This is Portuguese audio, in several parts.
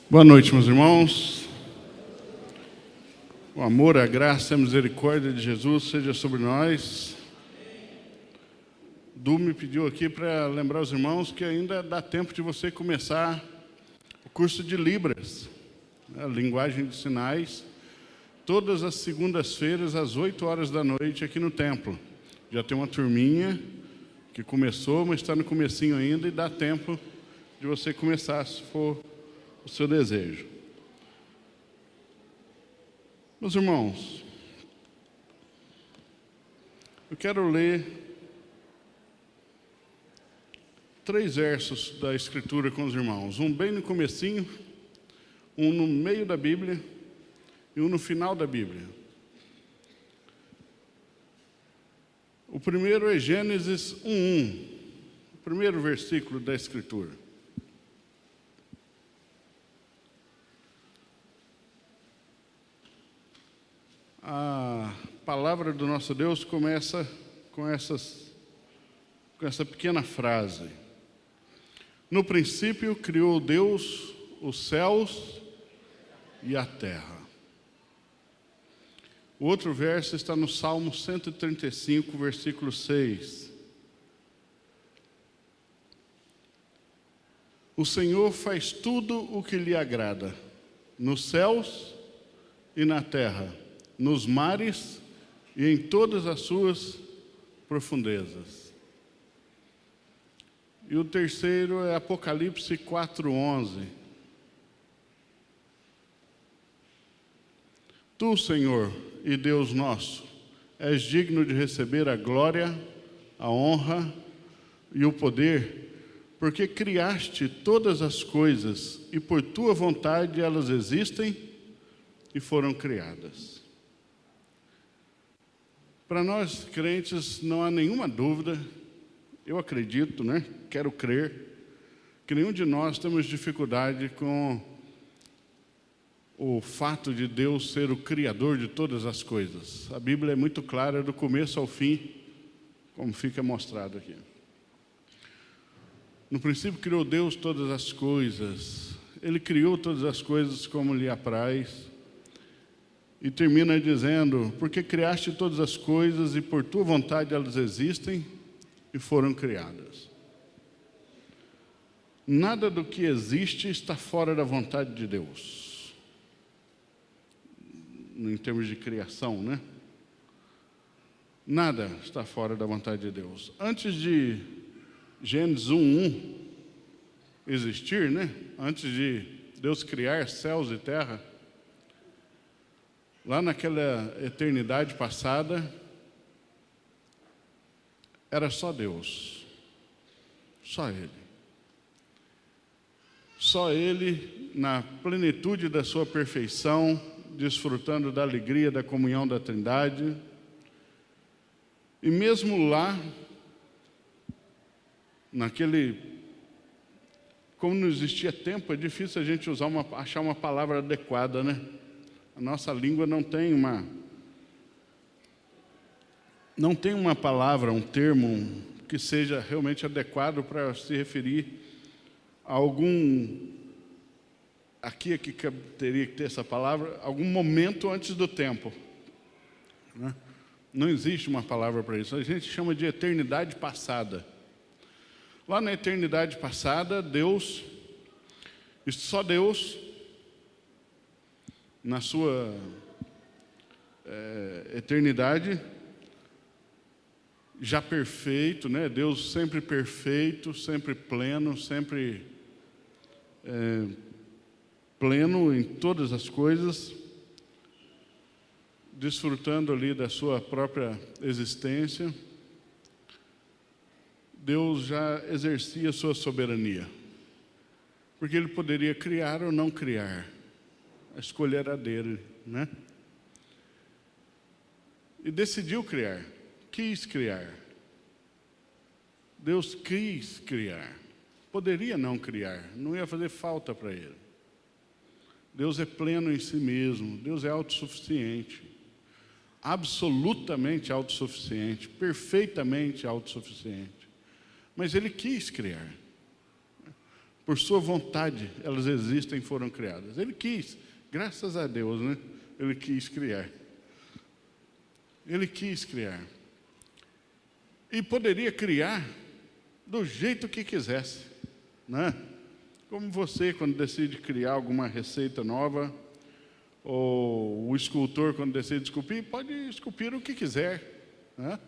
Boa noite, meus irmãos. O amor, a graça e a misericórdia de Jesus seja sobre nós. Du me pediu aqui para lembrar os irmãos que ainda dá tempo de você começar o curso de Libras, a linguagem de sinais, todas as segundas-feiras, às 8 horas da noite, aqui no templo. Já tem uma turminha que começou, mas está no comecinho ainda e dá tempo de você começar, se for o seu desejo. Meus irmãos, eu quero ler 3 versos da Escritura com os irmãos. Um bem no comecinho, um no meio da Bíblia e um no final da Bíblia. O primeiro é Gênesis 1:1, o primeiro versículo da Escritura. A palavra do nosso Deus começa com essa pequena frase. No princípio criou Deus os céus e a terra. O outro verso está no Salmo 135, versículo 6. O Senhor faz tudo o que lhe agrada, nos céus e na terra, nos mares e em todas as suas profundezas. E o terceiro é Apocalipse 4:11. Tu, Senhor e Deus nosso, és digno de receber a glória, a honra e o poder, porque criaste todas as coisas e por tua vontade elas existem e foram criadas. Para nós crentes não há nenhuma dúvida, eu acredito, quero crer, que nenhum de nós temos dificuldade com o fato de Deus ser o Criador de todas as coisas. A Bíblia é muito clara do começo ao fim, como fica mostrado aqui. No princípio criou Deus todas as coisas, Ele criou todas as coisas como lhe apraz. E termina dizendo, porque criaste todas as coisas e por tua vontade elas existem e foram criadas. Nada do que existe está fora da vontade de Deus. Em termos de criação, Nada está fora da vontade de Deus. Antes de Gênesis 1:1 existir, Antes de Deus criar céus e terra, lá naquela eternidade passada, era só Deus, só Ele. Só Ele, na plenitude da sua perfeição, desfrutando da alegria da comunhão da Trindade. E mesmo lá, como não existia tempo, é difícil a gente achar uma palavra adequada, A nossa língua não tem uma palavra, um termo que seja realmente adequado para se referir a algum, aqui que teria que ter essa palavra, algum momento antes do tempo. Não existe uma palavra para isso, a gente chama de eternidade passada. Lá na eternidade passada, só Deus, na sua eternidade, já perfeito, Deus sempre perfeito, sempre pleno, sempre pleno em todas as coisas, desfrutando ali da sua própria existência. Deus já exercia sua soberania, porque Ele poderia criar ou não criar. A escolha era dele, E decidiu criar, quis criar. Deus quis criar. Poderia não criar, não ia fazer falta para Ele. Deus é pleno em si mesmo, Deus é autossuficiente, absolutamente autossuficiente, perfeitamente autossuficiente. Mas Ele quis criar. Por sua vontade, elas existem e foram criadas. Ele quis, graças a Deus, né? Ele quis criar. Ele quis criar. E poderia criar do jeito que quisesse, né? Como você, quando decide criar alguma receita nova, ou o escultor, quando decide esculpir, pode esculpir o que quiser, né?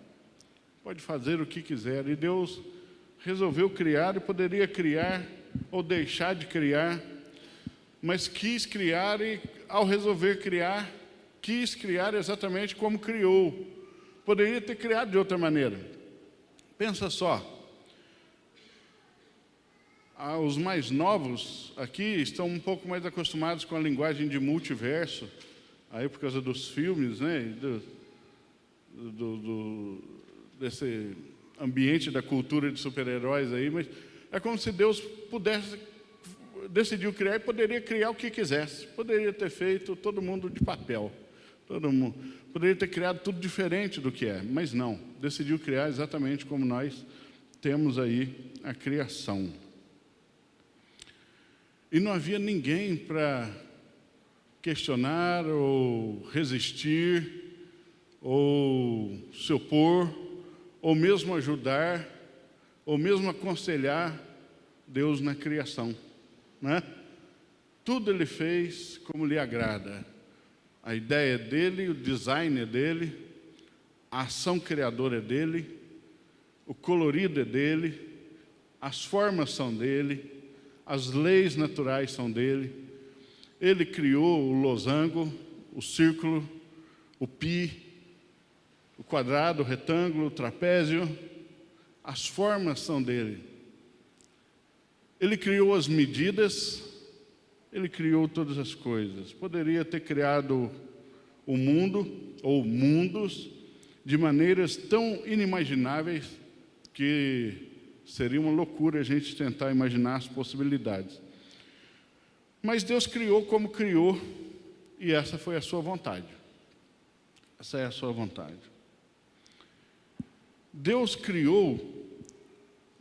Pode fazer o que quiser. E Deus resolveu criar, e poderia criar ou deixar de criar, mas quis criar, e ao resolver criar, quis criar exatamente como criou. Poderia ter criado de outra maneira. Pensa só. Os mais novos aqui estão um pouco mais acostumados com a linguagem de multiverso, aí por causa dos filmes, né? Desse ambiente da cultura de super-heróis aí, mas é como se Deus decidiu criar e poderia criar o que quisesse. Poderia ter feito todo mundo de papel. Todo mundo. Poderia ter criado tudo diferente do que é, mas não. Decidiu criar exatamente como nós temos aí a criação. E não havia ninguém para questionar ou resistir, ou se opor, ou mesmo ajudar, ou mesmo aconselhar Deus na criação, né? Tudo Ele fez como lhe agrada. A ideia é dele, o design é dele, a ação criadora é dele, o colorido é dele, as formas são dele, as leis naturais são dele. Ele criou o losango, o círculo, o pi, o quadrado, o retângulo, o trapézio. As formas são dele. Ele criou as medidas, ele criou todas as coisas. Poderia ter criado o mundo, ou mundos, de maneiras tão inimagináveis que seria uma loucura a gente tentar imaginar as possibilidades. Mas Deus criou como criou, e essa foi a sua vontade. Essa é a sua vontade. Deus criou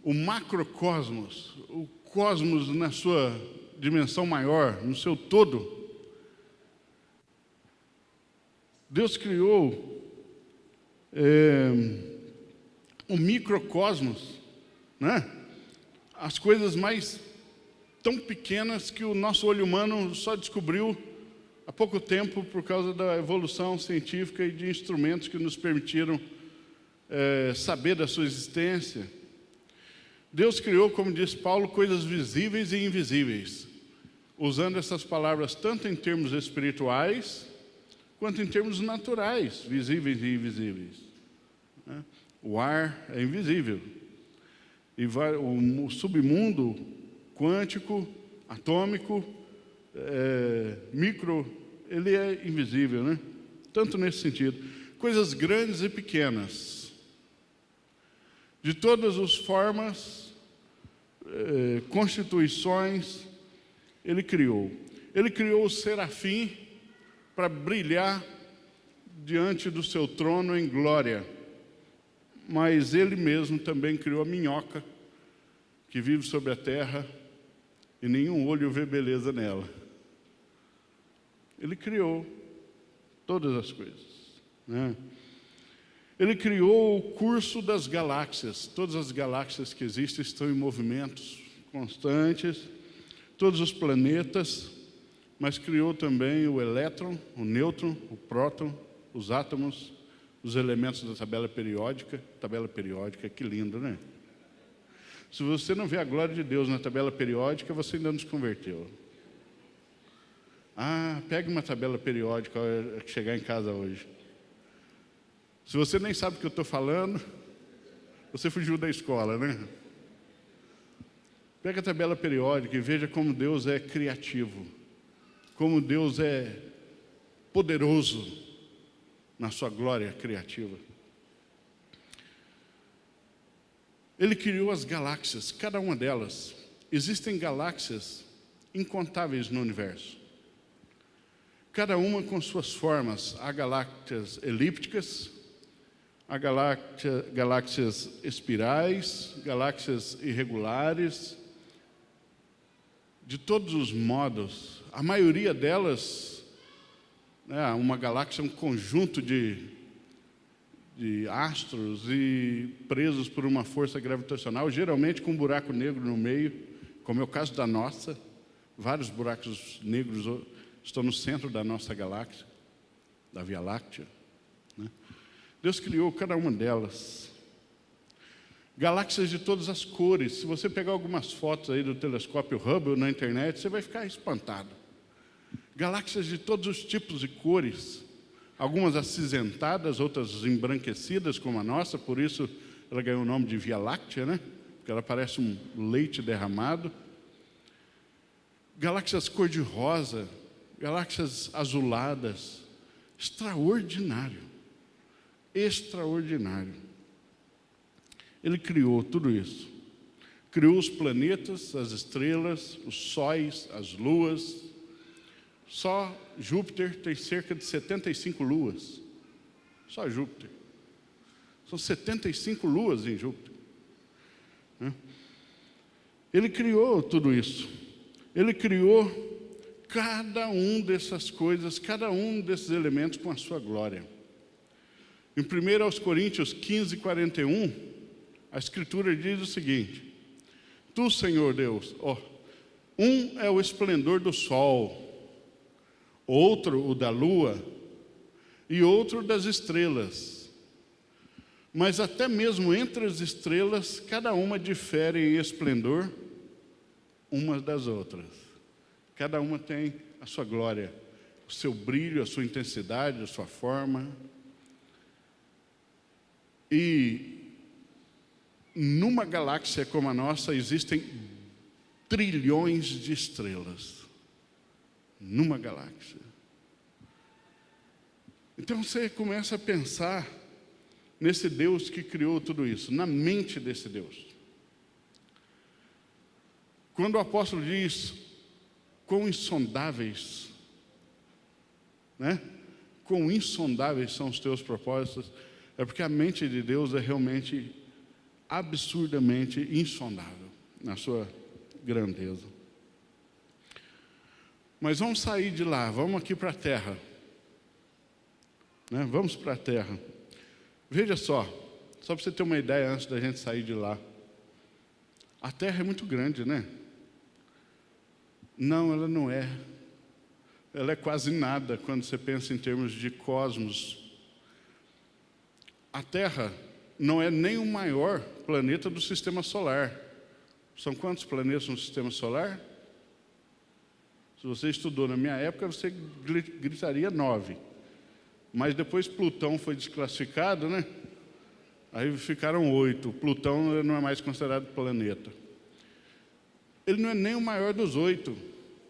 o macrocosmos, o cosmos na sua dimensão maior, no seu todo. Deus criou o microcosmos, né? As coisas mais tão pequenas que o nosso olho humano só descobriu há pouco tempo por causa da evolução científica e de instrumentos que nos permitiram saber da sua existência. Deus criou, como diz Paulo, coisas visíveis e invisíveis, usando essas palavras tanto em termos espirituais quanto em termos naturais, visíveis e invisíveis, né? O ar é invisível. E o submundo quântico, atômico, micro, ele é invisível, né? Tanto nesse sentido. Coisas grandes e pequenas, de todas as formas, constituições, ele criou. Ele criou o serafim para brilhar diante do seu trono em glória. Mas ele mesmo também criou a minhoca, que vive sobre a terra e nenhum olho vê beleza nela. Ele criou todas as coisas, né? Ele criou o curso das galáxias. Todas as galáxias que existem estão em movimentos constantes, todos os planetas, mas criou também o elétron, o nêutron, o próton, os átomos, os elementos da tabela periódica. Tabela periódica, que lindo, né? Se você não vê a glória de Deus na tabela periódica, você ainda não se converteu. Pegue uma tabela periódica que chegar em casa hoje. Se você nem sabe o que eu estou falando, você fugiu da escola, né? Pega a tabela periódica e veja como Deus é criativo, como Deus é poderoso na sua glória criativa. Ele criou as galáxias, cada uma delas. Existem galáxias incontáveis no universo. Cada uma com suas formas. Há galáxias elípticas, há galáxias espirais, galáxias irregulares, de todos os modos, a maioria delas, né, uma galáxia é um conjunto de astros e presos por uma força gravitacional, geralmente com um buraco negro no meio, como é o caso da nossa. Vários buracos negros estão no centro da nossa galáxia, da Via Láctea, né? Deus criou cada uma delas. Galáxias de todas as cores. Se você pegar algumas fotos aí do telescópio Hubble na internet, você vai ficar espantado. Galáxias de todos os tipos e cores. Algumas acinzentadas, outras embranquecidas, como a nossa, por isso ela ganhou o nome de Via Láctea, né? Porque ela parece um leite derramado. Galáxias cor-de-rosa, galáxias azuladas. Extraordinário. Extraordinário. Ele criou tudo isso. Criou os planetas, as estrelas, os sóis, as luas. Só Júpiter tem cerca de 75 luas. Só Júpiter. São 75 luas em Júpiter. Ele criou tudo isso. Ele criou cada um dessas coisas, cada um desses elementos com a sua glória. Em 1 Coríntios 15, 41, a Escritura diz o seguinte: Tu, Senhor Deus, um é o esplendor do sol, outro o da lua, e outro das estrelas. Mas até mesmo entre as estrelas, cada uma difere em esplendor umas das outras. Cada uma tem a sua glória, o seu brilho, a sua intensidade, a sua forma. E numa galáxia como a nossa existem trilhões de estrelas. Numa galáxia. Então você começa a pensar nesse Deus que criou tudo isso, na mente desse Deus. Quando o apóstolo diz quão insondáveis, né? Quão insondáveis são os teus propósitos, é porque a mente de Deus é realmente absurdamente insondável na sua grandeza. Mas vamos sair de lá, vamos aqui para a Terra, né? Vamos para a Terra. Veja só para você ter uma ideia antes da gente sair de lá. A Terra é muito grande, né? Não, ela não é. Ela é quase nada quando você pensa em termos de cosmos. A Terra não é nem o maior planeta do Sistema Solar. São quantos planetas no Sistema Solar? Se você estudou na minha época, você gritaria 9. Mas depois Plutão foi desclassificado, né? Aí ficaram 8. Plutão não é mais considerado planeta. Ele não é nem o maior dos 8.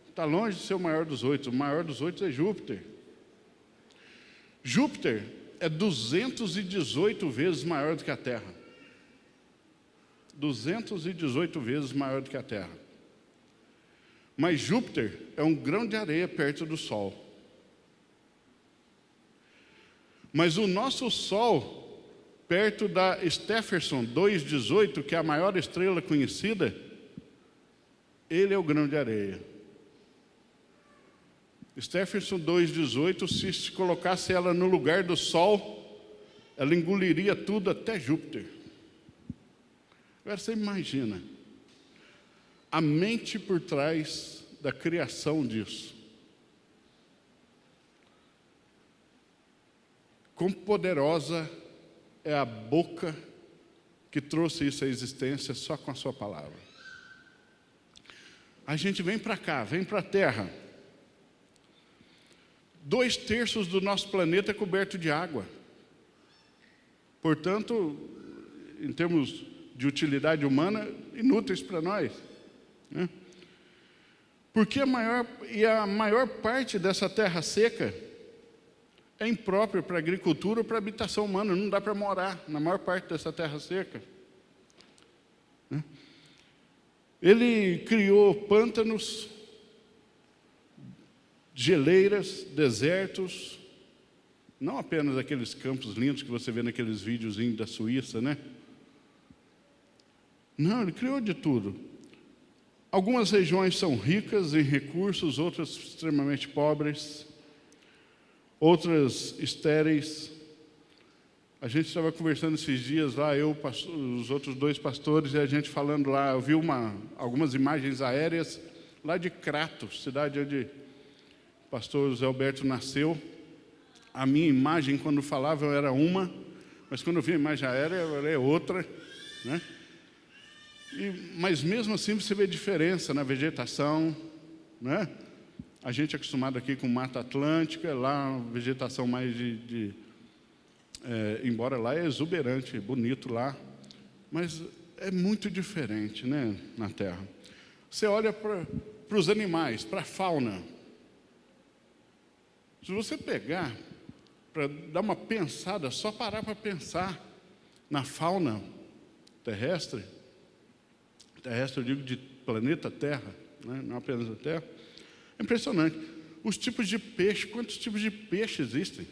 Está longe de ser o maior dos 8. O maior dos 8 é Júpiter. Júpiter é 218 vezes maior do que a Terra. 218 vezes maior do que a Terra. Mas Júpiter é um grão de areia perto do Sol. Mas o nosso Sol, perto da Stephenson 2,18, que é a maior estrela conhecida, ele é o grão de areia. Stephenson 2,18, se colocasse ela no lugar do Sol, ela engoliria tudo até Júpiter. Agora você imagina a mente por trás da criação disso. Quão poderosa é a boca que trouxe isso à existência só com a sua palavra. A gente vem para cá, vem para a Terra. 2/3 do nosso planeta é coberto de água. Portanto, em termos de utilidade humana, inúteis para nós, né? Porque a maior parte dessa terra seca é imprópria para agricultura ou para habitação humana. Não dá para morar na maior parte dessa terra seca, né? Ele criou pântanos, geleiras, desertos, não apenas aqueles campos lindos que você vê naqueles videozinhos da Suíça, né? Não, ele criou de tudo. Algumas regiões são ricas em recursos, outras extremamente pobres, outras estéreis. A gente estava conversando esses dias lá, eu, os outros dois pastores, e a gente falando lá, eu vi algumas imagens aéreas lá de Crato, cidade onde o pastor José Alberto nasceu. A minha imagem, quando falavam, era uma, mas quando eu vi a imagem aérea, ela é outra, né? Mas mesmo assim você vê diferença na vegetação, né? A gente é acostumado aqui com Mata Atlântica, lá uma vegetação mais embora lá é exuberante, bonito lá, mas é muito diferente, né, na Terra. Você olha para os animais, para a fauna. Se você pegar, para dar uma pensada, só parar para pensar na fauna terrestre, eu digo de planeta Terra, né? Não apenas da Terra, é impressionante. Os tipos de peixe, quantos tipos de peixe existem?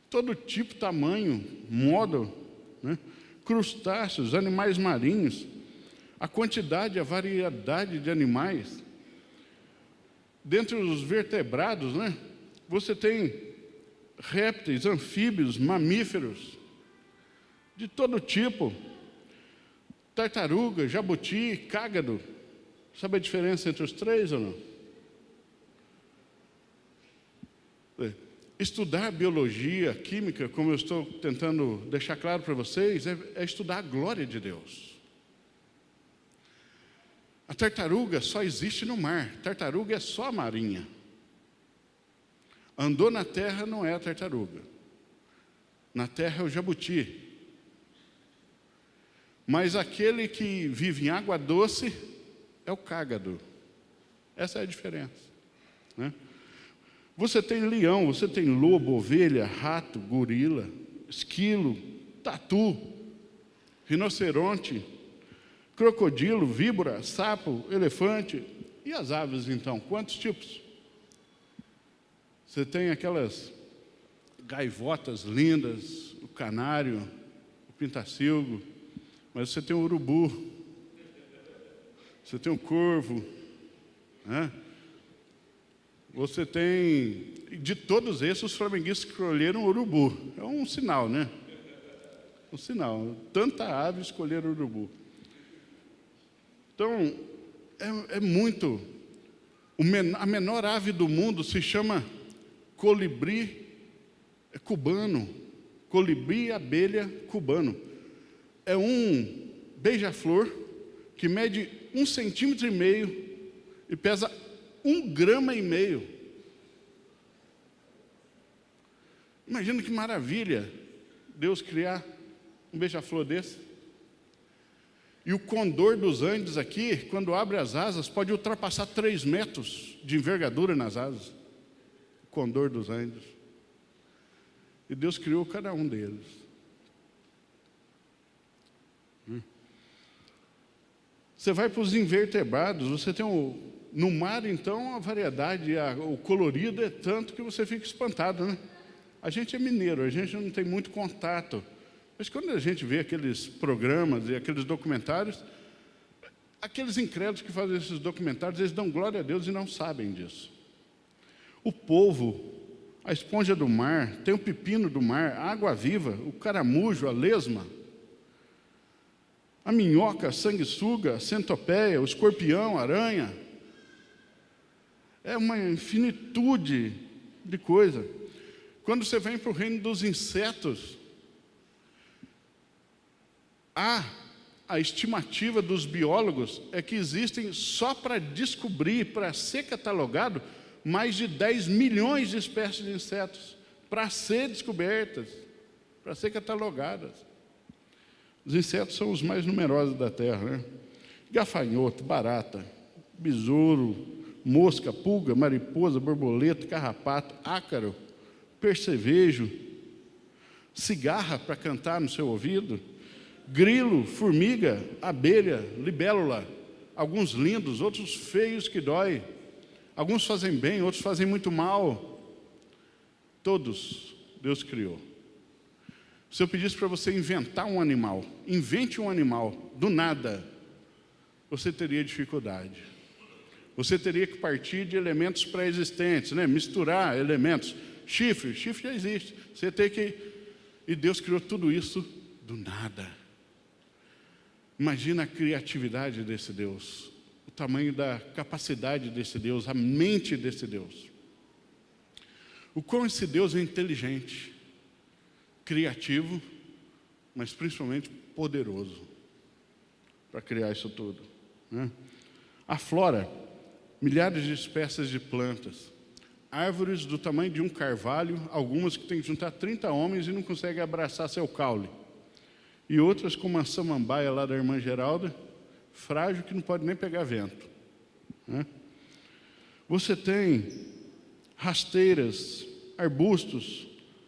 Todo tipo, tamanho, modo, né? Crustáceos, animais marinhos, a quantidade, a variedade de animais. Dentre os vertebrados, né? Você tem répteis, anfíbios, mamíferos, de todo tipo. Tartaruga, jabuti, cágado. Sabe a diferença entre os três ou não? Estudar biologia, química, como eu estou tentando deixar claro para vocês, é estudar a glória de Deus. A tartaruga só existe no mar. Tartaruga é só a marinha. Andou na terra não é a tartaruga. Na terra é o jabuti. Mas aquele que vive em água doce é o cágado. Essa é a diferença, né? Você tem leão, você tem lobo, ovelha, rato, gorila, esquilo, tatu, rinoceronte, crocodilo, víbora, sapo, elefante. E as aves, então? Quantos tipos? Você tem aquelas gaivotas lindas, o canário, o pintacilgo, mas você tem o urubu, você tem o corvo, né? Você tem, de todos esses, os flamenguistas escolheram o urubu. É um sinal, né? Um sinal. Tanta ave escolheram o urubu. Então, é muito. A menor ave do mundo se chama colibri cubano. Colibri abelha cubano. É um beija-flor que mede 1,5 centímetro e pesa 1,5 grama. Imagina que maravilha Deus criar um beija-flor desse. E o condor dos Andes aqui, quando abre as asas, pode ultrapassar 3 metros de envergadura nas asas. O condor dos Andes. E Deus criou cada um deles. Você vai para os invertebrados, você tem no mar, então, a variedade, o colorido é tanto que você fica espantado, né? A gente é mineiro, a gente não tem muito contato. Mas quando a gente vê aqueles programas e aqueles documentários, aqueles incrédulos que fazem esses documentários, eles dão glória a Deus e não sabem disso. O polvo, a esponja do mar, tem o pepino do mar, a água-viva, o caramujo, a lesma, a minhoca, a sanguessuga, a centopeia, o escorpião, a aranha. É uma infinitude de coisa. Quando você vem para o reino dos insetos, a estimativa dos biólogos é que existem, só para descobrir, para ser catalogado, mais de 10 milhões de espécies de insetos, para ser descobertas, para ser catalogadas. Os insetos são os mais numerosos da Terra, né? Gafanhoto, barata, besouro, mosca, pulga, mariposa, borboleta, carrapato, ácaro, percevejo, cigarra para cantar no seu ouvido, grilo, formiga, abelha, libélula, alguns lindos, outros feios que dói, alguns fazem bem, outros fazem muito mal. Todos Deus criou. Se eu pedisse para você inventar um animal, invente um animal, do nada, você teria dificuldade. Você teria que partir de elementos pré-existentes, né? Misturar elementos. Chifre já existe. Você tem que... E Deus criou tudo isso do nada. Imagina a criatividade desse Deus, o tamanho da capacidade desse Deus, a mente desse Deus. O quão esse Deus é inteligente, criativo, mas principalmente poderoso para criar isso tudo, né? A flora, milhares de espécies de plantas, árvores do tamanho de um carvalho, algumas que tem que juntar 30 homens e não conseguem abraçar seu caule. E outras como a samambaia lá da irmã Geralda, frágil que não pode nem pegar vento, né? Você tem rasteiras, arbustos,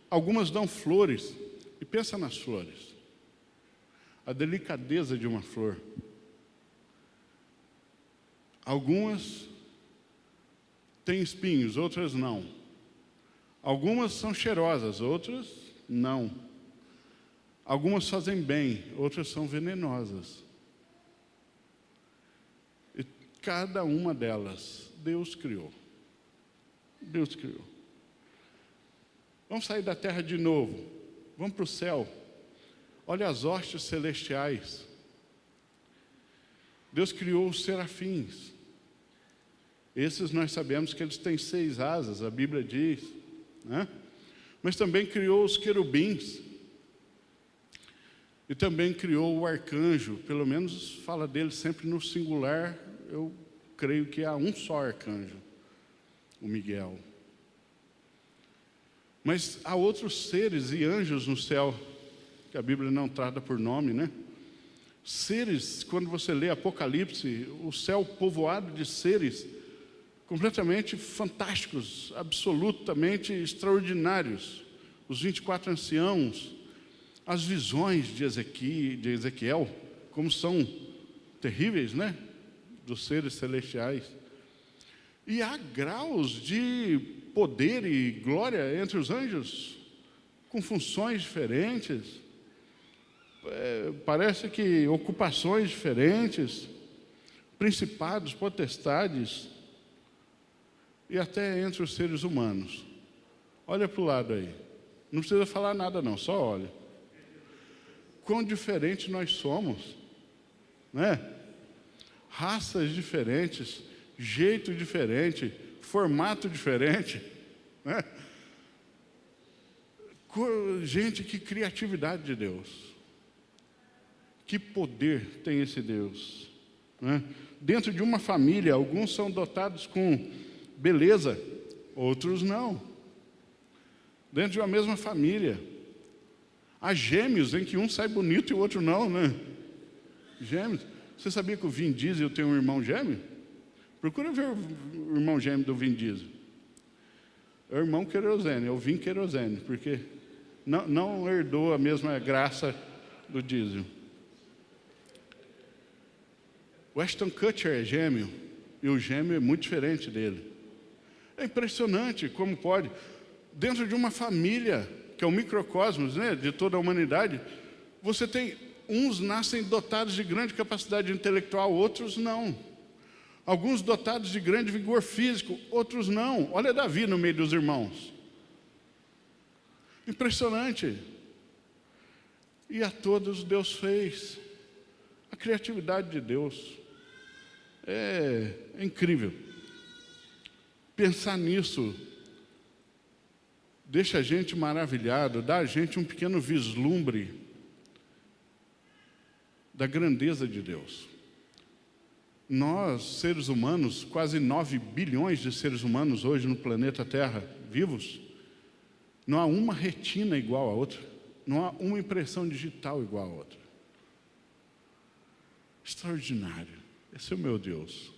algumas dão flores. E pensa nas flores, a delicadeza de uma flor. Algumas têm espinhos, outras não. Algumas são cheirosas, outras não. Algumas fazem bem, outras são venenosas. E cada uma delas, Deus criou. Deus criou. Vamos sair da terra de novo. Vamos para o céu. Olha as hostes celestiais. Deus criou os serafins. Esses nós sabemos que eles têm 6 asas, a Bíblia diz, né? Mas também criou os querubins. E também criou o arcanjo, pelo menos fala dele sempre no singular, eu creio que há um só arcanjo, o Miguel. Mas há outros seres e anjos no céu, que a Bíblia não trata por nome, né? Seres, quando você lê Apocalipse, o céu povoado de seres completamente fantásticos, absolutamente extraordinários. Os 24 anciãos, as visões de Ezequiel, como são terríveis, né? Dos seres celestiais. E há graus de poder e glória entre os anjos, com funções diferentes, parece que ocupações diferentes, principados, potestades, e até entre os seres humanos. Olha para o lado aí, não precisa falar nada não, só olha. Quão diferente nós somos, né? Raças diferentes, jeito diferente, formato diferente, né? Gente, que criatividade de Deus, que poder tem esse Deus, né? Dentro de uma família, alguns são dotados com beleza, outros não. Dentro de uma mesma família, há gêmeos em que um sai bonito e o outro não, né? Gêmeos. Você sabia que o Vin Diesel tem um irmão gêmeo? Procura ver o irmão gêmeo do Vin Diesel. É o irmão querosene, é o Vin querosene, porque não herdou a mesma graça do Diesel. O Ashton Kutcher é gêmeo, e o gêmeo é muito diferente dele. É impressionante como pode, dentro de uma família, que é o microcosmos, né, de toda a humanidade, você tem, uns nascem dotados de grande capacidade intelectual, outros não. Alguns dotados de grande vigor físico, outros não. Olha Davi no meio dos irmãos. Impressionante. E a todos Deus fez. A criatividade de Deus é incrível. Pensar nisso deixa a gente maravilhado, dá a gente um pequeno vislumbre da grandeza de Deus. Nós, seres humanos, quase 9 bilhões de seres humanos hoje no planeta Terra, vivos, não há uma retina igual a outra, não há uma impressão digital igual a outra. Extraordinário. Esse é o meu Deus.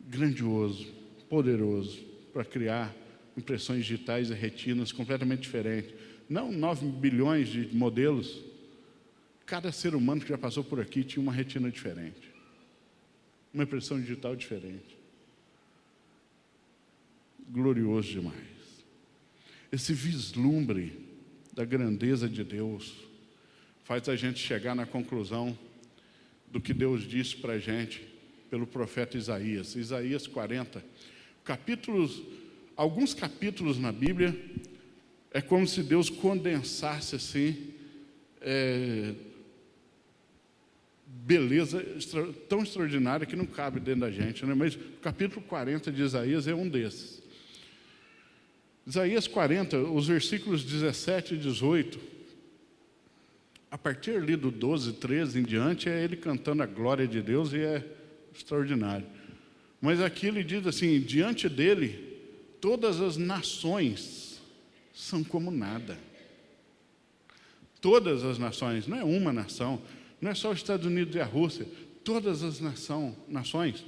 Grandioso, poderoso, para criar impressões digitais e retinas completamente diferentes. Não 9 bilhões de modelos. Cada ser humano que já passou por aqui tinha uma retina diferente. Uma impressão digital diferente. Glorioso demais. Esse vislumbre da grandeza de Deus faz a gente chegar na conclusão do que Deus disse para a gente pelo profeta Isaías, Isaías 40. Alguns capítulos na Bíblia, é como se Deus condensasse assim, beleza tão extraordinária que não cabe dentro da gente, né? Mas o capítulo 40 de Isaías é um desses. Isaías 40, os versículos 17 e 18, a partir ali do 12, 13 em diante, é ele cantando a glória de Deus e é extraordinário. Mas aqui ele diz assim: diante dele, todas as nações são como nada. Todas as nações, não é uma nação, não é só os Estados Unidos e a Rússia, todas as nações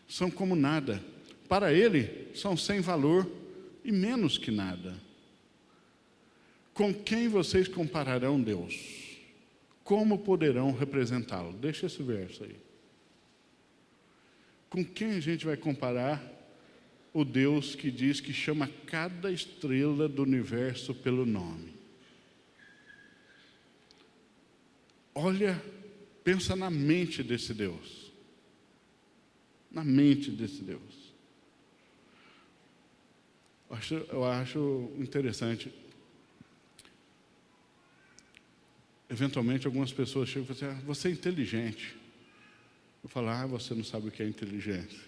são como nada. Para ele, são sem valor e menos que nada. Com quem vocês compararão Deus? Como poderão representá-lo? Deixa esse verso aí. Com quem a gente vai comparar o Deus que diz que chama cada estrela do universo pelo nome? Olha, pensa na mente desse Deus. Na mente desse Deus. Eu acho interessante. Eventualmente, algumas pessoas chegam e falam assim: você é inteligente. Eu falo: você não sabe o que é inteligência.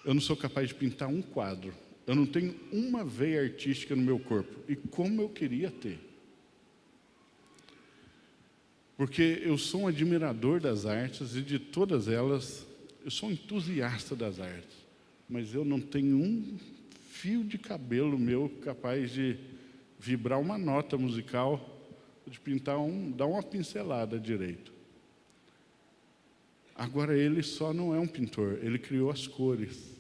Eu não sou capaz de pintar um quadro. Eu não tenho uma veia artística no meu corpo. E como eu queria ter. Porque eu sou um admirador das artes e de todas elas, eu sou um entusiasta das artes. Mas eu não tenho um fio de cabelo meu capaz de vibrar uma nota musical, de pintar dar uma pincelada direito. Agora ele só não é um pintor, ele criou as cores.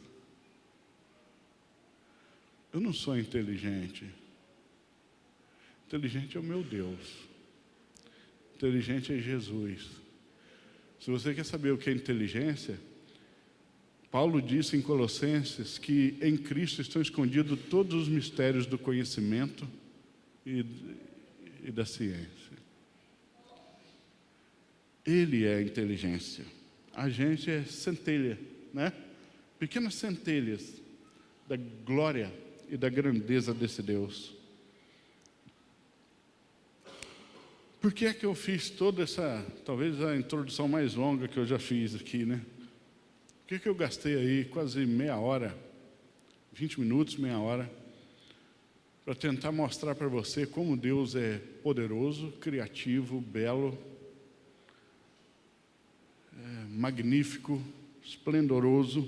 Eu não sou inteligente. Inteligente é o meu Deus. Inteligente é Jesus. Se você quer saber o que é inteligência, Paulo disse em Colossenses que em Cristo estão escondidos todos os mistérios do conhecimento e da ciência. Ele é a inteligência. A gente é centelha, né? Pequenas centelhas da glória e da grandeza desse Deus. Por que é que eu fiz toda essa, talvez a introdução mais longa que eu já fiz aqui, né? Por que eu gastei aí quase meia hora, 20 minutos, meia hora, para tentar mostrar para você como Deus é poderoso, criativo, belo, magnífico, esplendoroso,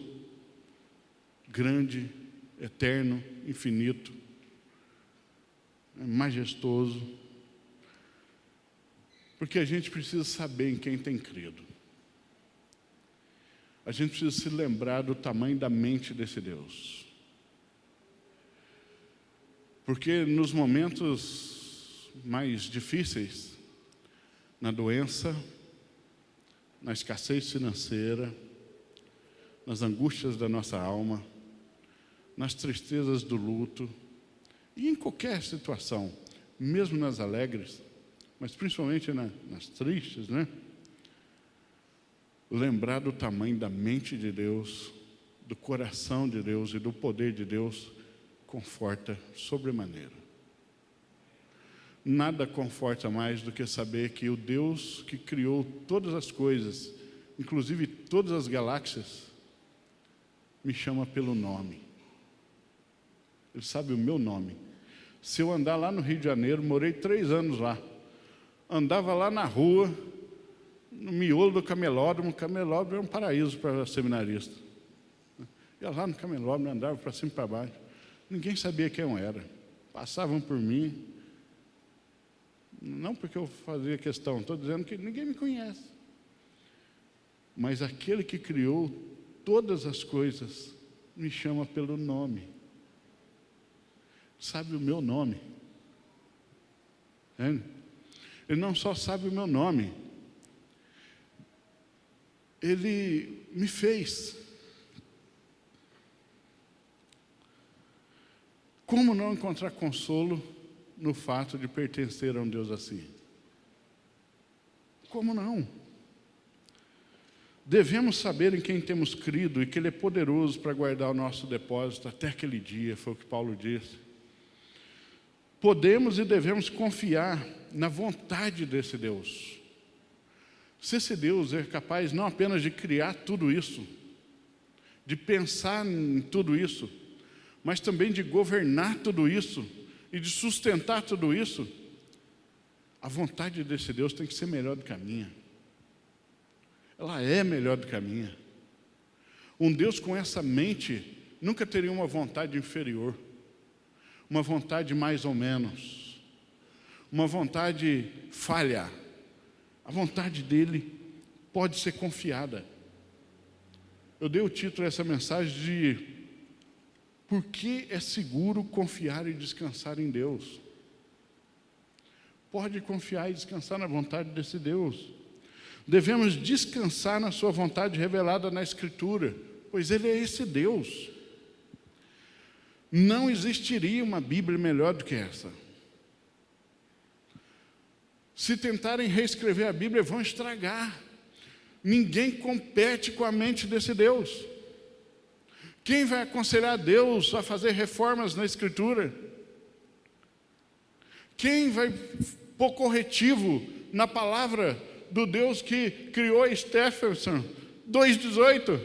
grande, eterno, infinito, majestoso. Porque a gente precisa saber em quem tem crido. A gente precisa se lembrar do tamanho da mente desse Deus. Porque nos momentos mais difíceis, na doença, na escassez financeira, nas angústias da nossa alma, nas tristezas do luto, e em qualquer situação, mesmo nas alegres, mas principalmente nas tristes, né? Lembrar do tamanho da mente de Deus, do coração de Deus e do poder de Deus, conforta sobremaneira. Nada conforta mais do que saber que o Deus que criou todas as coisas, inclusive todas as galáxias, me chama pelo nome. Ele sabe o meu nome. Se eu andar lá no Rio de Janeiro, morei 3 anos lá, andava lá na rua, no miolo do camelódromo. O camelódromo é um paraíso para seminarista. Ia lá no camelódromo, andava para cima e para baixo. Ninguém sabia quem eu era. Passavam por mim. Não porque eu fazia questão, estou dizendo que ninguém me conhece. Mas aquele que criou todas as coisas me chama pelo nome. Sabe o meu nome. Ele não só sabe o meu nome, ele me fez. Como não encontrar consolo no fato de pertencer a um Deus assim? Como não? Devemos saber em quem temos crido e que Ele é poderoso para guardar o nosso depósito até aquele dia, foi o que Paulo disse. Podemos e devemos confiar na vontade desse Deus. Se esse Deus é capaz não apenas de criar tudo isso, de pensar em tudo isso, mas também de governar tudo isso e de sustentar tudo isso, a vontade desse Deus tem que ser melhor do que a minha. Ela é melhor do que a minha. Um Deus com essa mente nunca teria uma vontade inferior, uma vontade mais ou menos, uma vontade falha. A vontade dele pode ser confiada. Eu dei o título a essa mensagem de por que é seguro confiar e descansar em Deus. Pode confiar e descansar na vontade desse Deus. Devemos descansar na sua vontade revelada na Escritura, pois Ele é esse Deus. Não existiria uma Bíblia melhor do que essa. Se tentarem reescrever a Bíblia, vão estragar. Ninguém compete com a mente desse Deus. Quem vai aconselhar Deus a fazer reformas na Escritura? Quem vai pôr corretivo na palavra do Deus que criou Stephenson 2,18?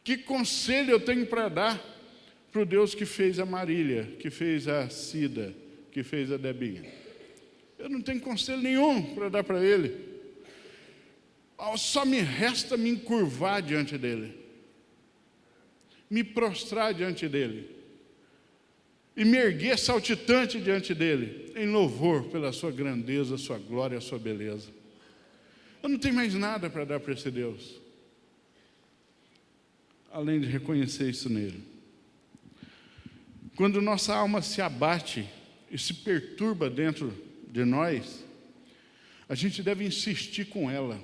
Que conselho eu tenho para dar para o Deus que fez a Marília, que fez a Cida, que fez a Debinha? Eu não tenho conselho nenhum para dar para Ele. Só me resta me encurvar diante dEle, me prostrar diante dEle e me erguer saltitante diante dEle, em louvor pela sua grandeza, sua glória, sua beleza. Eu não tenho mais nada para dar para esse Deus, além de reconhecer isso nele. Quando nossa alma se abate e se perturba dentro de nós, a gente deve insistir com ela.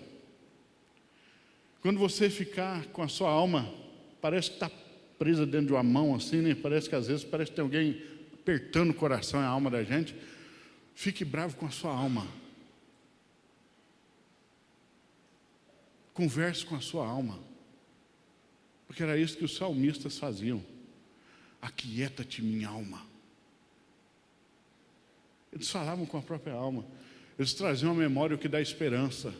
Quando você ficar com a sua alma, parece que está presa dentro de uma mão assim, né? Parece que às vezes parece que tem alguém apertando o coração e a alma da gente. Fique bravo com a sua alma. Converse com a sua alma. Porque era isso que os salmistas faziam. Aquieta-te, minha alma. Eles falavam com a própria alma. Eles traziam à memória o que dá esperança.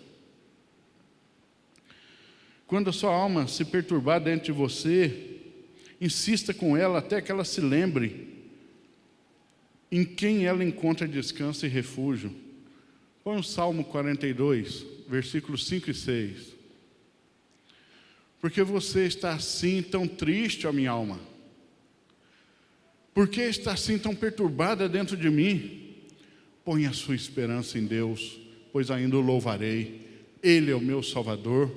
Quando a sua alma se perturbar dentro de você, insista com ela até que ela se lembre em quem ela encontra descanso e refúgio. Põe o Salmo 42, versículos 5 e 6. Porque você está assim tão triste, ó minha alma? Por que está assim tão perturbada dentro de mim? Põe a sua esperança em Deus, pois ainda o louvarei. Ele é o meu Salvador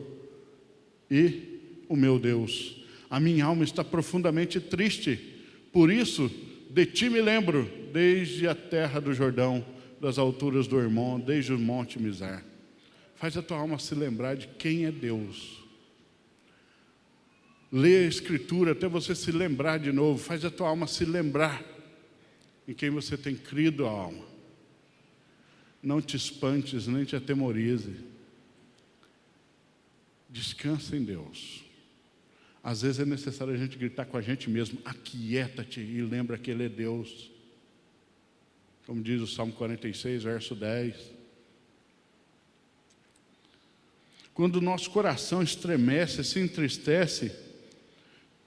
e o meu Deus. A minha alma está profundamente triste, por isso de ti me lembro, desde a terra do Jordão, das alturas do Hermon, desde o monte Mizar. Faz a tua alma se lembrar de quem é Deus. Lê a Escritura até você se lembrar de novo. Faz a tua alma se lembrar em quem você tem crido a alma. Não te espantes, nem te atemorize. Descansa em Deus. Às vezes é necessário a gente gritar com a gente mesmo: aquieta-te e lembra que Ele é Deus. Como diz o Salmo 46, verso 10. Quando o nosso coração estremece, se entristece,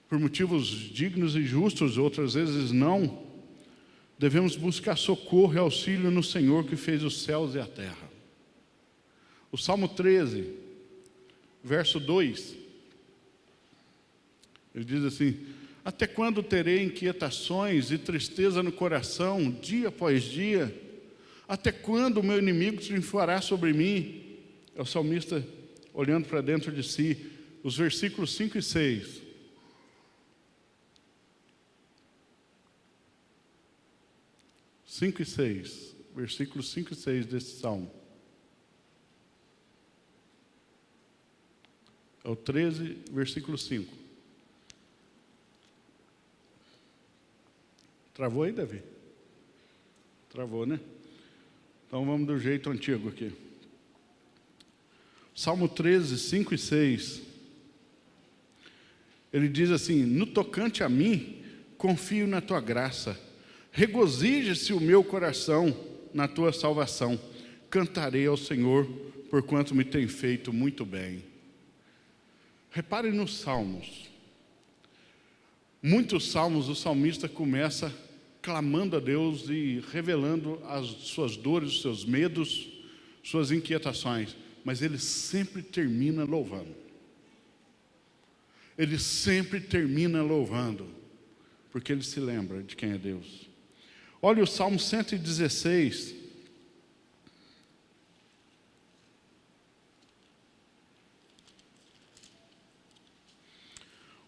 por motivos dignos e justos, outras vezes não, devemos buscar socorro e auxílio no Senhor que fez os céus e a terra. O Salmo 13, verso 2, ele diz assim: até quando terei inquietações e tristeza no coração, dia após dia? Até quando o meu inimigo triunfará sobre mim? É o salmista olhando para dentro de si. Os versículos 5 e 6. Versículos 5 e 6 desse salmo. É o 13, versículo 5. Travou aí, Davi? Travou, né? Então vamos do jeito antigo aqui. Salmo 13, 5 e 6. Ele diz assim: no tocante a mim, confio na tua graça. Regozije-se o meu coração na tua salvação. Cantarei ao Senhor, porquanto me tem feito muito bem. Repare nos salmos. Muitos salmos o salmista começa clamando a Deus e revelando as suas dores, os seus medos, suas inquietações. Mas ele sempre termina louvando. Ele sempre termina louvando, porque ele se lembra de quem é Deus. Olha o Salmo 116.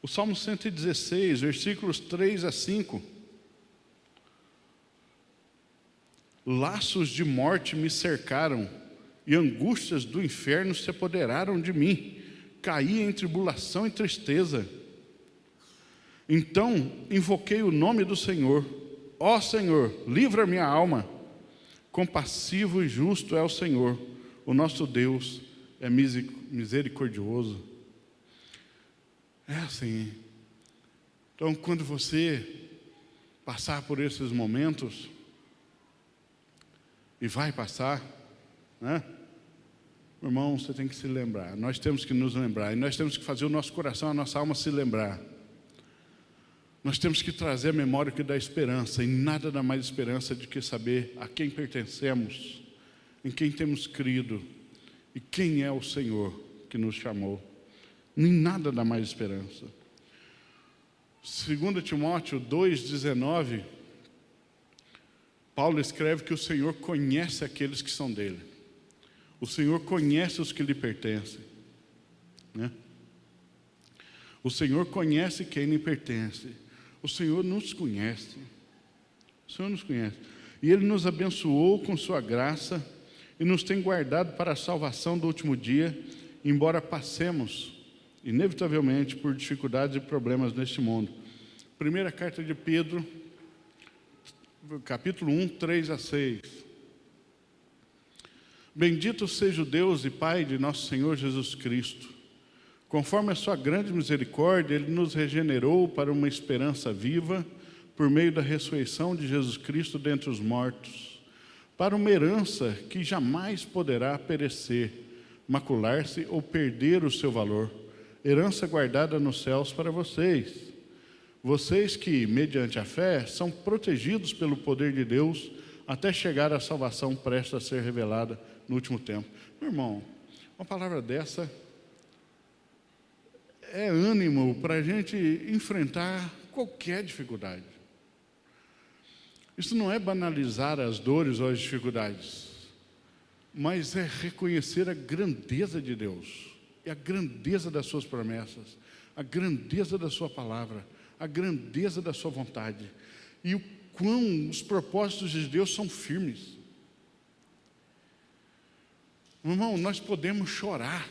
O Salmo 116, versículos 3 a 5. Laços de morte me cercaram, e angústias do inferno se apoderaram de mim. Caí em tribulação e tristeza. Então invoquei o nome do Senhor. Ó Senhor, livra minha alma. Compassivo e justo é o Senhor. O nosso Deus é misericordioso. É assim. Então, quando você passar por esses momentos, e vai passar, né? Irmão, você tem que se lembrar. Nós temos que nos lembrar. E nós temos que fazer o nosso coração, a nossa alma se lembrar. Nós temos que trazer a memória que dá esperança. E nada dá mais esperança do que saber a quem pertencemos, em quem temos crido e quem é o Senhor que nos chamou. Nem nada dá mais esperança. 2 Timóteo 2,19, Paulo escreve que o Senhor conhece aqueles que são dele. O Senhor conhece os que lhe pertencem, né? O Senhor conhece quem lhe pertence. O Senhor nos conhece. O Senhor nos conhece. E Ele nos abençoou com sua graça e nos tem guardado para a salvação do último dia, embora passemos, inevitavelmente, por dificuldades e problemas neste mundo. Primeira carta de Pedro, capítulo 1, 3 a 6. Bendito seja o Deus e Pai de nosso Senhor Jesus Cristo. Conforme a sua grande misericórdia, Ele nos regenerou para uma esperança viva, por meio da ressurreição de Jesus Cristo dentre os mortos, para uma herança que jamais poderá perecer, macular-se ou perder o seu valor, herança guardada nos céus para vocês. Vocês que, mediante a fé, são protegidos pelo poder de Deus, até chegar à salvação prestes a ser revelada no último tempo. Meu irmão, uma palavra dessa é ânimo para a gente enfrentar qualquer dificuldade. Isso não é banalizar as dores ou as dificuldades, mas é reconhecer a grandeza de Deus, e a grandeza das suas promessas, a grandeza da sua palavra, a grandeza da sua vontade, e o quão os propósitos de Deus são firmes. Irmão, nós podemos chorar,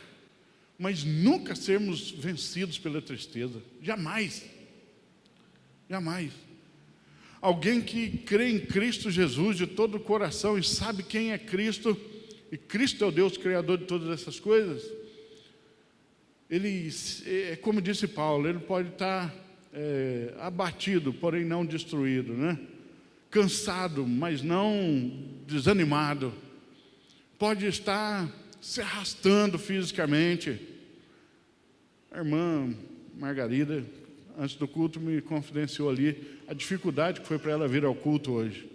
mas nunca sermos vencidos pela tristeza. Jamais. Jamais. Alguém que crê em Cristo Jesus de todo o coração e sabe quem é Cristo, e Cristo é o Deus Criador de todas essas coisas, ele, como disse Paulo, ele pode estar abatido, porém não destruído, né? Cansado, mas não desanimado. Pode estar se arrastando fisicamente. A irmã Margarida, antes do culto, me confidenciou ali a dificuldade que foi para ela vir ao culto hoje.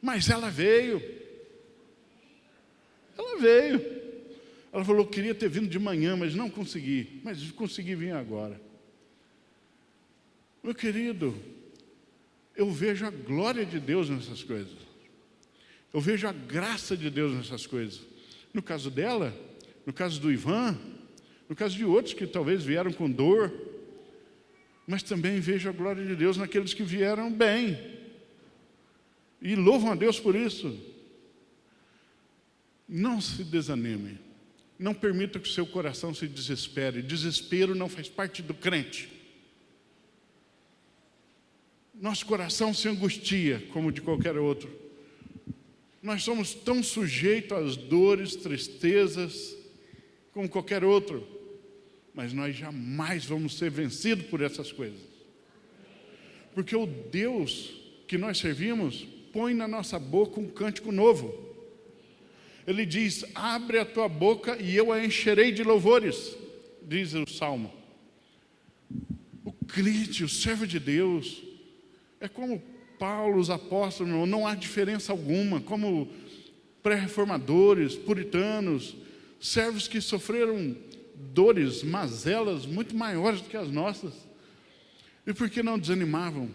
Mas ela veio. Ela veio. Ela falou, queria ter vindo de manhã, mas não consegui. Mas consegui vir agora. Meu querido, eu vejo a glória de Deus nessas coisas. Eu vejo a graça de Deus nessas coisas. No caso dela, no caso do Ivan, no caso de outros que talvez vieram com dor, mas também vejo a glória de Deus naqueles que vieram bem. E louvam a Deus por isso. Não se desanime. Não permita que o seu coração se desespere. Desespero não faz parte do crente. Nosso coração se angustia como de qualquer outro. Nós somos tão sujeitos às dores, tristezas, como qualquer outro, mas nós jamais vamos ser vencidos por essas coisas. Porque o Deus que nós servimos põe na nossa boca um cântico novo. Ele diz: abre a tua boca e eu a encherei de louvores, diz o Salmo. O crente, o servo de Deus, é como Paulo, os apóstolos, não há diferença alguma, como pré-reformadores, puritanos, servos que sofreram dores, mazelas muito maiores do que as nossas. E por que não desanimavam?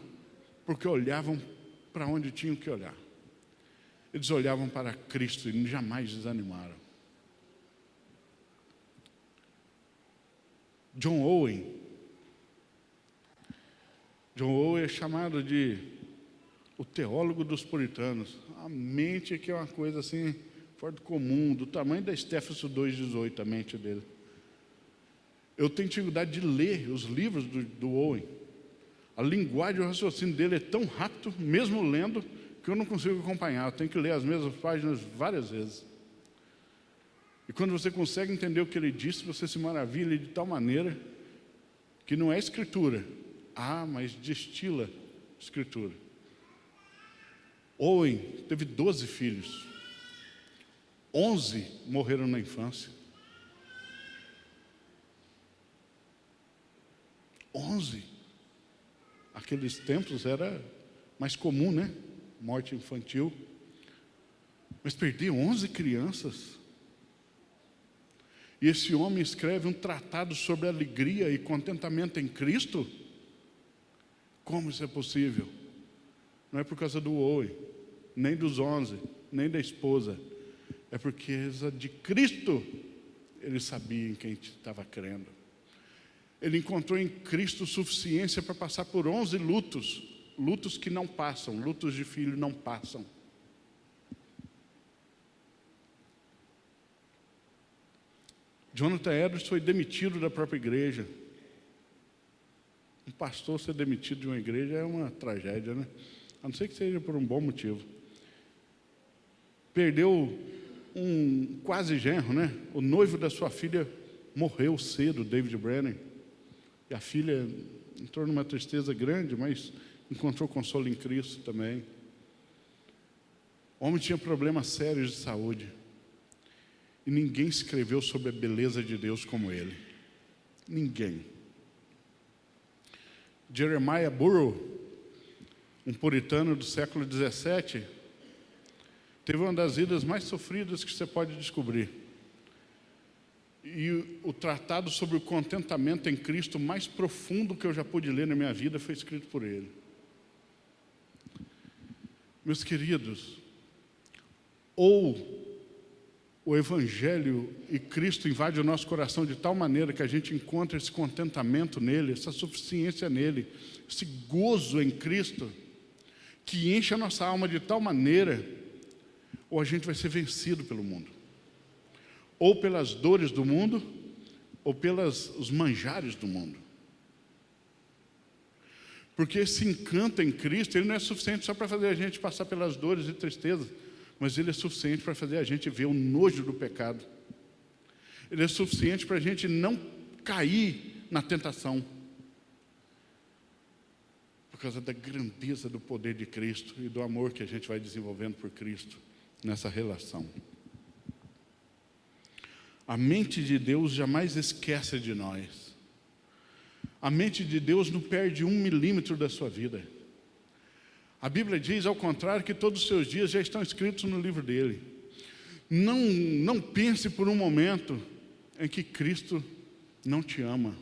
Porque olhavam para onde tinham que olhar. Eles olhavam para Cristo e jamais desanimaram. John Owen é chamado de o teólogo dos puritanos. A mente que é uma coisa assim, fora do comum, do tamanho da Éfeso 2,18, a mente dele. Eu tenho dificuldade de ler os livros do Owen. A linguagem, o raciocínio dele é tão rápido, mesmo lendo, que eu não consigo acompanhar. Eu tenho que ler as mesmas páginas várias vezes. E quando você consegue entender o que ele disse, você se maravilha de tal maneira que não é escritura. Mas destila escritura. Owen teve 12 filhos. 11 morreram na infância. 11. Aqueles tempos era mais comum, né? Morte infantil. Mas perder 11 crianças. E esse homem escreve um tratado sobre alegria e contentamento em Cristo? Como isso é possível? Não é por causa do Owen, nem dos 11, nem da esposa. É porque de Cristo ele sabia em quem estava crendo. Ele encontrou em Cristo suficiência para passar por 11 lutos. Lutos que não passam, lutos de filho não passam. Jonathan Edwards foi demitido da própria igreja. Um pastor ser demitido de uma igreja é uma tragédia, né? A não ser que seja por um bom motivo. Perdeu um quase genro, né? O noivo da sua filha morreu cedo, David Brennan. E a filha entrou numa tristeza grande, mas encontrou consolo em Cristo também. O homem tinha problemas sérios de saúde. E ninguém escreveu sobre a beleza de Deus como ele. Ninguém. Jeremiah Burroughs, um puritano do século 17, teve uma das vidas mais sofridas que você pode descobrir. E o tratado sobre o contentamento em Cristo mais profundo que eu já pude ler na minha vida foi escrito por ele. Meus queridos, ou o Evangelho e Cristo invade o nosso coração de tal maneira que a gente encontra esse contentamento nele, essa suficiência nele, esse gozo em Cristo, que enche a nossa alma de tal maneira, ou a gente vai ser vencido pelo mundo. Ou pelas dores do mundo, ou pelos manjares do mundo. Porque esse encanto em Cristo, ele não é suficiente só para fazer a gente passar pelas dores e tristezas, mas ele é suficiente para fazer a gente ver o nojo do pecado. Ele é suficiente para a gente não cair na tentação. Por causa da grandeza do poder de Cristo e do amor que a gente vai desenvolvendo por Cristo nessa relação. A mente de Deus jamais esquece de nós. A mente de Deus não perde 1 milímetro da sua vida. A Bíblia diz, ao contrário, que todos os seus dias já estão escritos no livro dele. Não pense por um momento em que Cristo não te ama.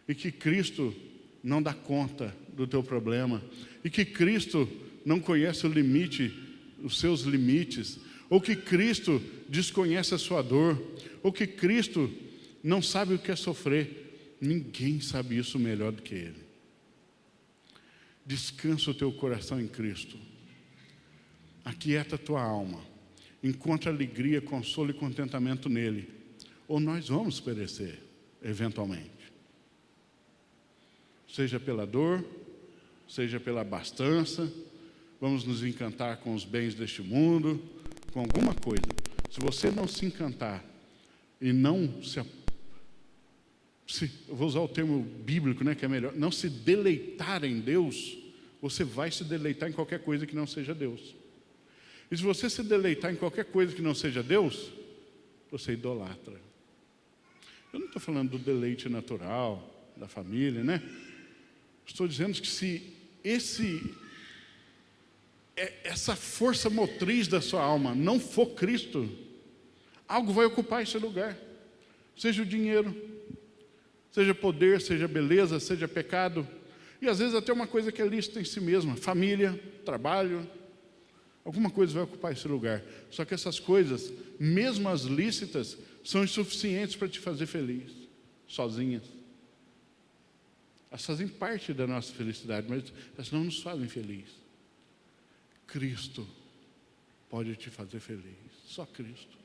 E que Cristo não dá conta do teu problema. E que Cristo não conhece o limite, os seus limites. Ou que Cristo desconhece a sua dor. Ou que Cristo não sabe o que é sofrer. Ninguém sabe isso melhor do que Ele. Descansa o teu coração em Cristo. Aquieta a tua alma. Encontra alegria, consolo e contentamento nele. Ou nós vamos perecer, eventualmente. Seja pela dor, seja pela abastança, vamos nos encantar com os bens deste mundo, com alguma coisa. Se você não se encantar e não eu vou usar o termo bíblico, né, que é melhor, não se deleitar em Deus, você vai se deleitar em qualquer coisa que não seja Deus. E se você se deleitar em qualquer coisa que não seja Deus, você idolatra. Eu não estou falando do deleite natural, da família, né? Estou dizendo que se essa força motriz da sua alma não for Cristo, algo vai ocupar esse lugar. Seja o dinheiro, seja poder, seja beleza, seja pecado. E às vezes até uma coisa que é lícita em si mesma, família, trabalho, alguma coisa vai ocupar esse lugar. Só que essas coisas, mesmo as lícitas, são insuficientes para te fazer feliz, sozinhas. Elas fazem parte da nossa felicidade, mas elas não nos fazem feliz. Cristo pode te fazer feliz, só Cristo.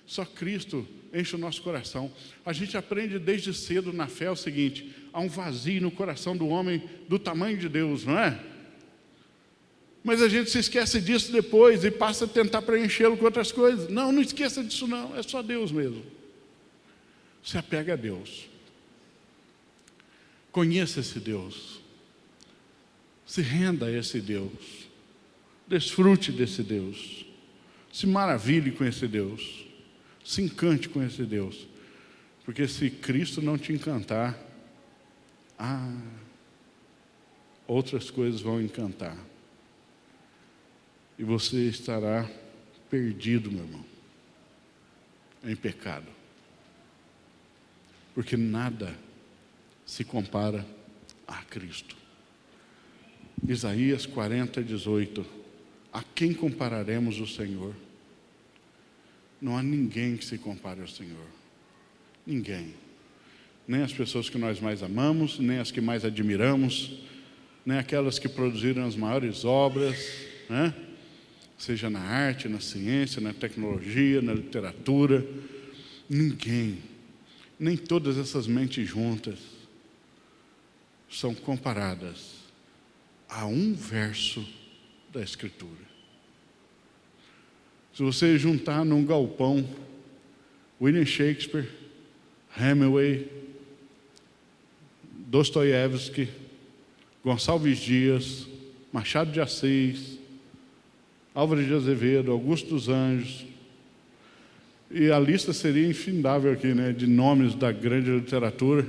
Só Cristo enche o nosso coração. A gente aprende desde cedo na fé o seguinte: há um vazio no coração do homem do tamanho de Deus, não é? Mas a gente se esquece disso depois e passa a tentar preenchê-lo com outras coisas. Não, não esqueça disso não, é só Deus mesmo. Se apega a Deus. Conheça esse Deus. Se renda a esse Deus. Desfrute desse Deus. Se maravilhe com esse Deus. Se encante com esse Deus. Porque se Cristo não te encantar, outras coisas vão encantar. E você estará perdido, meu irmão, em pecado. Porque nada se compara a Cristo. Isaías 40:18. A quem compararemos o Senhor? Não há ninguém que se compare ao Senhor. Ninguém. Nem as pessoas que nós mais amamos, nem as que mais admiramos, nem aquelas que produziram as maiores obras, né? Seja na arte, na ciência, na tecnologia, na literatura. Ninguém, nem todas essas mentes juntas são comparadas a um verso da Escritura. Se você juntar num galpão William Shakespeare, Hemingway, Dostoiévski, Gonçalves Dias, Machado de Assis, Álvares de Azevedo, Augusto dos Anjos, e a lista seria infindável aqui, né, de nomes da grande literatura,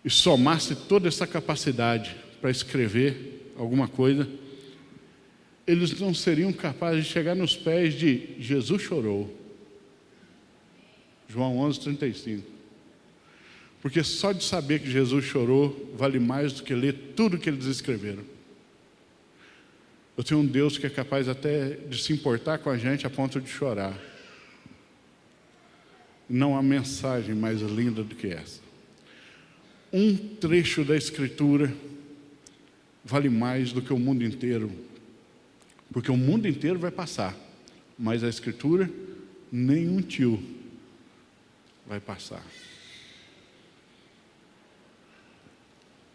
e somasse toda essa capacidade para escrever alguma coisa, eles não seriam capazes de chegar nos pés de Jesus chorou. João 11:35. Porque só de saber que Jesus chorou vale mais do que ler tudo que eles escreveram. Eu tenho um Deus que é capaz até de se importar com a gente a ponto de chorar. Não há mensagem mais linda do que essa. Um trecho da Escritura vale mais do que o mundo inteiro. Porque o mundo inteiro vai passar, mas a Escritura, nenhum tio vai passar.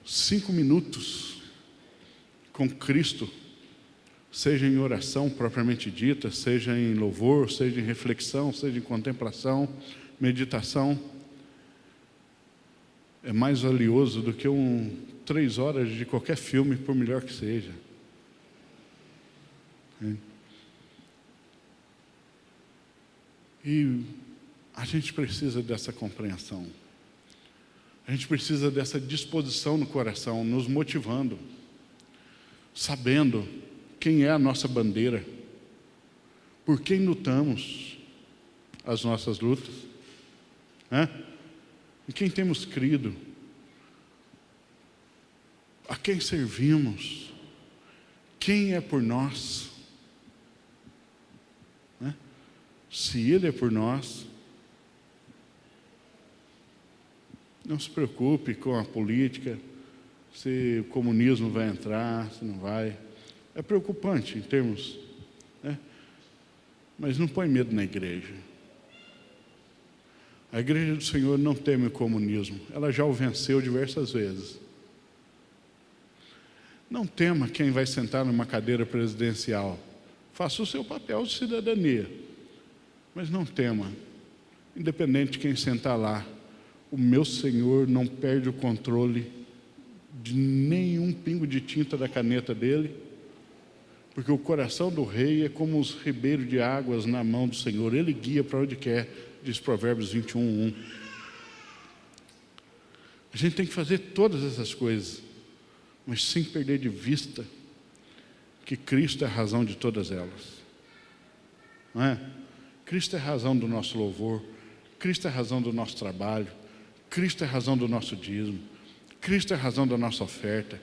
5 minutos com Cristo, seja em oração propriamente dita, seja em louvor, seja em reflexão, seja em contemplação, meditação, é mais valioso do que 3 horas de qualquer filme, por melhor que seja. E a gente precisa dessa compreensão. A gente precisa dessa disposição no coração, nos motivando, sabendo quem é a nossa bandeira, por quem lutamos as nossas lutas, em quem temos crido, a quem servimos, quem é por nós. Se Ele é por nós, não se preocupe com a política, se o comunismo vai entrar, se não vai. É preocupante em termos, mas não põe medo na igreja. A igreja do Senhor não teme o comunismo, ela já o venceu diversas vezes. Não tema quem vai sentar numa cadeira presidencial, faça o seu papel de cidadania, mas não tema independente de quem sentar lá, o meu Senhor não perde o controle de nenhum pingo de tinta da caneta dele, porque o coração do rei é como os ribeiros de águas na mão do Senhor. Ele guia para onde quer, diz Provérbios 21:1. A gente tem que fazer todas essas coisas, mas sem perder de vista que Cristo é a razão de todas elas. Não é? Cristo é a razão do nosso louvor, Cristo é a razão do nosso trabalho, Cristo é a razão do nosso dízimo, Cristo é a razão da nossa oferta,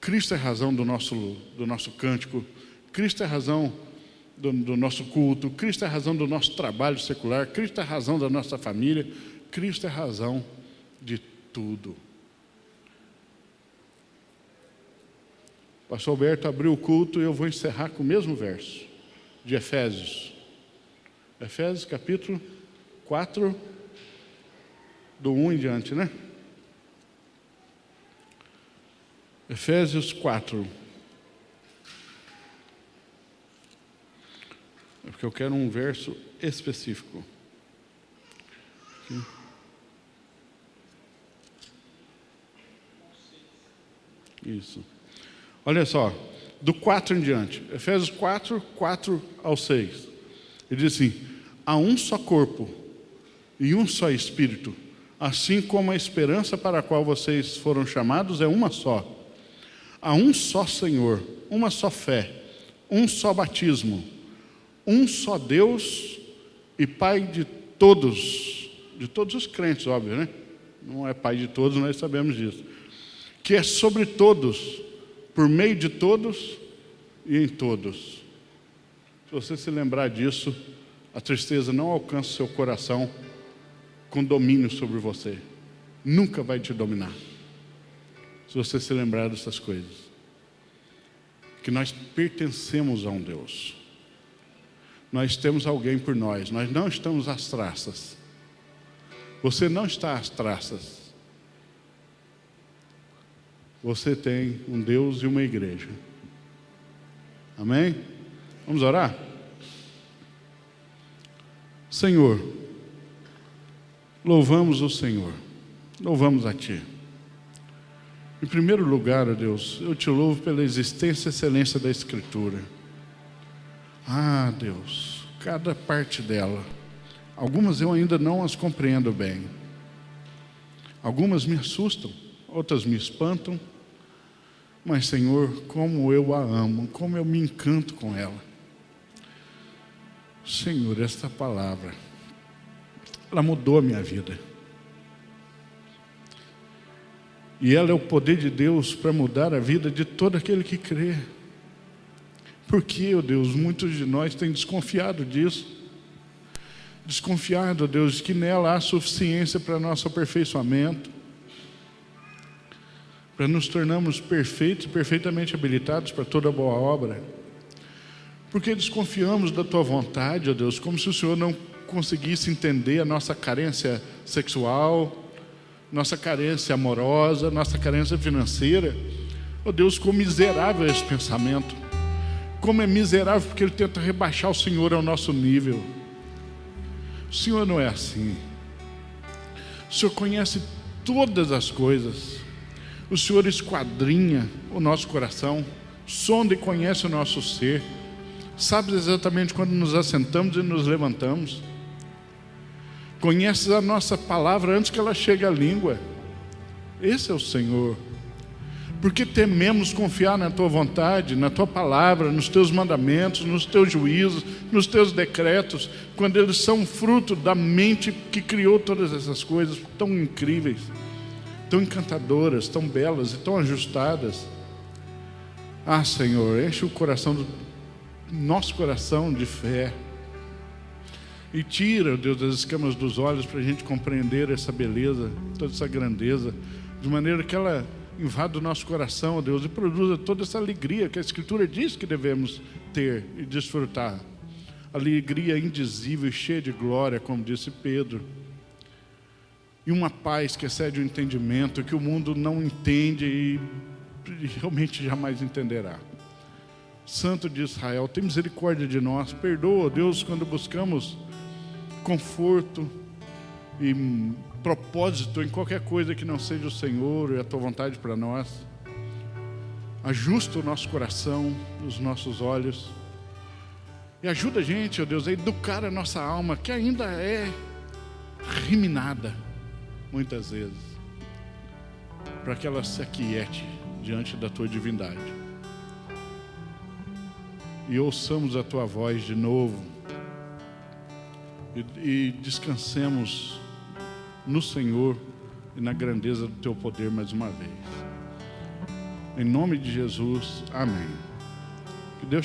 Cristo é a razão do nosso cântico, Cristo é a razão do nosso culto, Cristo é a razão do nosso trabalho secular, Cristo é a razão da nossa família, Cristo é a razão de tudo. O pastor Alberto abriu o culto e eu vou encerrar com o mesmo verso de Efésios. Efésios capítulo 4, do 1 em diante, né? Efésios 4. É porque eu quero um verso específico. Aqui. Isso. Olha só, do 4 em diante. Efésios 4, 4 ao 6. Ele diz assim: há um só corpo e um só Espírito, assim como a esperança para a qual vocês foram chamados é uma só. Há um só Senhor, uma só fé, um só batismo, um só Deus e Pai de todos os crentes, óbvio, né? Não é Pai de todos, nós sabemos disso. Que é sobre todos, por meio de todos e em todos. Se você se lembrar disso, a tristeza não alcança o seu coração com domínio sobre você. Nunca vai te dominar. Se você se lembrar dessas coisas. Que nós pertencemos a um Deus. Nós temos alguém por nós. Nós não estamos às traças. Você não está às traças. Você tem um Deus e uma igreja. Amém? Vamos orar? Senhor, louvamos o Senhor. Louvamos a Ti. Em primeiro lugar, ó Deus, eu Te louvo pela existência e excelência da Escritura. Ah, Deus, cada parte dela. Algumas eu ainda não as compreendo bem. Algumas me assustam, outras me espantam. Mas, Senhor, como eu a amo, como eu me encanto com ela. Senhor, esta palavra, ela mudou a minha vida. E ela é o poder de Deus para mudar a vida de todo aquele que crê. Porque, ó Deus, muitos de nós têm desconfiado disso. Desconfiado, ó Deus, que nela há suficiência para nosso aperfeiçoamento. Para nos tornarmos perfeitos e perfeitamente habilitados para toda boa obra. Porque desconfiamos da Tua vontade, ó Deus, como se o Senhor não conseguisse entender a nossa carência sexual, nossa carência amorosa, nossa carência financeira. Ó Deus, como miserável é esse pensamento. Como é miserável porque ele tenta rebaixar o Senhor ao nosso nível. O Senhor não é assim. O Senhor conhece todas as coisas. O Senhor esquadrinha o nosso coração, sonda e conhece o nosso ser, sabe exatamente quando nos assentamos e nos levantamos, conhece a nossa palavra antes que ela chegue à língua. Esse é o Senhor. Porque tememos confiar na Tua vontade, na Tua palavra, nos Teus mandamentos, nos Teus juízos, nos Teus decretos, quando eles são fruto da mente que criou todas essas coisas tão incríveis, tão encantadoras, tão belas e tão ajustadas. Ah, Senhor, enche o nosso coração de fé e tira, Deus, as escamas dos olhos para a gente compreender essa beleza, toda essa grandeza, de maneira que ela invada o nosso coração, Deus, e produza toda essa alegria que a Escritura diz que devemos ter e desfrutar. Alegria indizível e cheia de glória, como disse Pedro. E uma paz que excede o entendimento, que o mundo não entende e realmente jamais entenderá. Santo de Israel, tem misericórdia de nós. Perdoa, Deus, quando buscamos conforto, e propósito em qualquer coisa que não seja o Senhor e a tua vontade para nós. Ajusta o nosso coração, os nossos olhos, e ajuda a gente, ó Deus, a educar a nossa alma, que ainda é reminada muitas vezes, para que ela se aquiete diante da tua divindade e ouçamos a tua voz de novo e descansemos no Senhor e na grandeza do teu poder mais uma vez. Em nome de Jesus, amém. Que Deus te